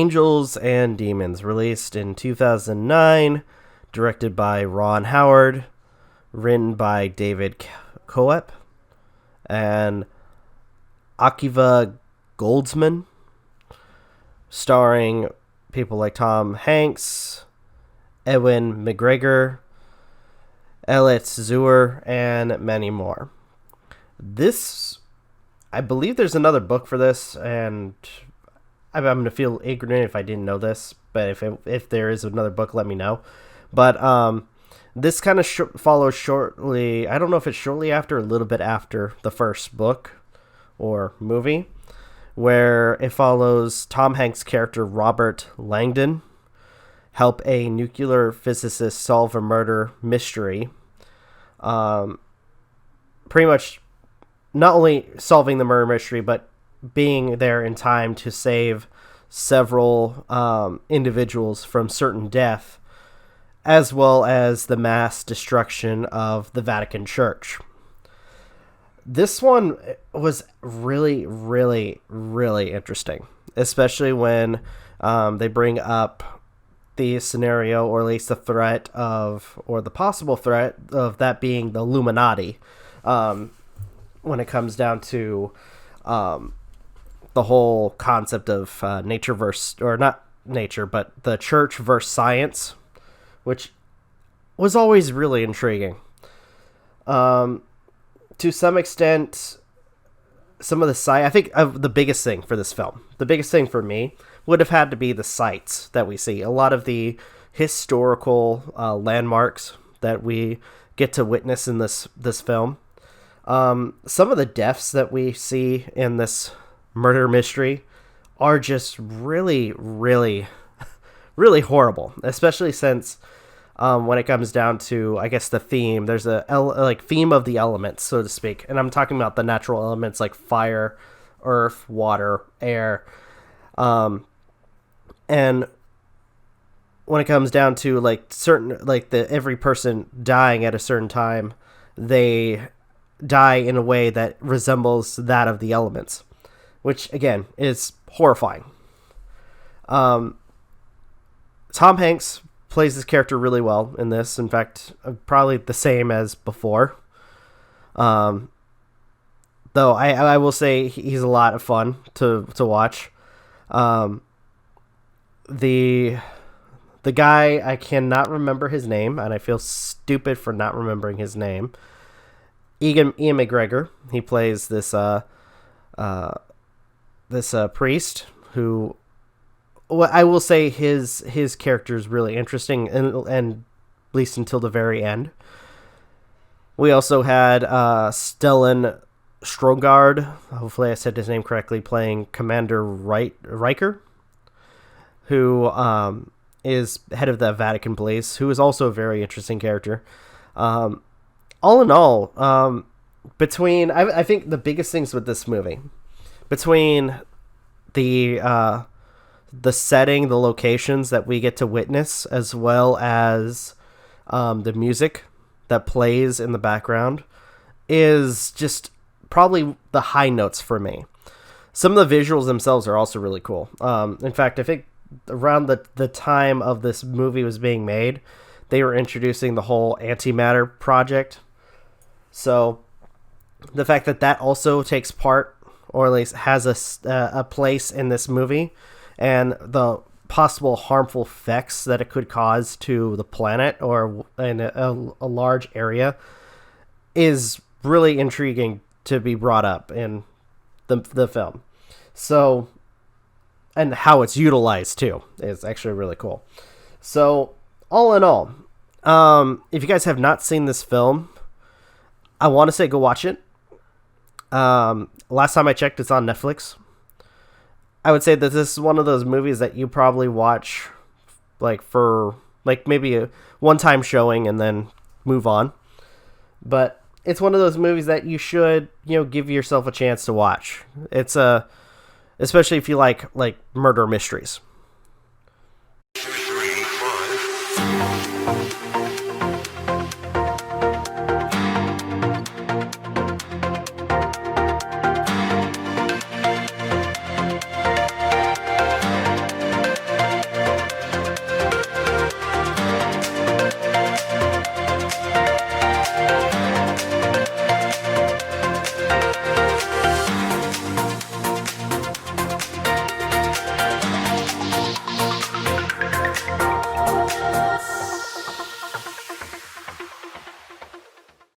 Angels and Demons, released in 2009, directed by Ron Howard, written by David Coep and Akiva Goldsman, starring people like Tom Hanks, Ewan McGregor, Elliot Zuer, and many more. This, I believe there's another book for this, and I'm going to feel ignorant if I didn't know this, but if there is another book, let me know. But this kind of follows shortly, I don't know if it's shortly after or a little bit after the first book or movie, where it follows Tom Hanks' character Robert Langdon help a nuclear physicist solve a murder mystery. Pretty much not only solving the murder mystery, but being there in time to save several individuals from certain death, as well as the mass destruction of the Vatican Church. This one was really, really, really interesting, especially when they bring up the scenario, or at least the threat of, or the possible threat of that being the Illuminati, when it comes down to the whole concept of nature versus, or not nature, but the church versus science, which was always really intriguing. To some extent, some of the I think the biggest thing for this film, the biggest thing for me, would have had to be the sights that we see. A lot of the historical landmarks that we get to witness in this film. Some of the deaths that we see in this murder mystery are just really, really, really horrible, especially since when it comes down to, I guess, the theme, there's a theme of the elements, so to speak. And I'm talking about the natural elements like fire, earth, water, air. And when it comes down to every person dying at a certain time, they die in a way that resembles that of the elements, which again is horrifying. Tom Hanks plays this character really well in this. In fact, probably the same as before. Though I will say he's a lot of fun to watch. The guy, I cannot remember his name, and I feel stupid for not remembering his name. Ian McGregor. He plays this priest who, I will say his character is really interesting, and at least until the very end. We also had Stellan Strogard, hopefully I said his name correctly, playing Commander Riker, who is head of the Vatican Police, who is also a very interesting character. All in all, between I think the biggest things with this movie, between the setting, the locations that we get to witness, as well as the music that plays in the background, is just probably the high notes for me. Some of the visuals themselves are also really cool. In fact, I think around the time of this movie was being made, they were introducing the whole antimatter project. So the fact that also takes part, or at least has a place in this movie, and the possible harmful effects that it could cause to the planet or in a large area, is really intriguing to be brought up in the film. So, and how it's utilized too is actually really cool. So, all in all, if you guys have not seen this film, I want to say go watch it. Last time I checked, it's on Netflix. I would say that this is one of those movies that you probably watch for maybe a one-time showing and then move on. But it's one of those movies that you should, give yourself a chance to watch. It's especially if you like murder mysteries.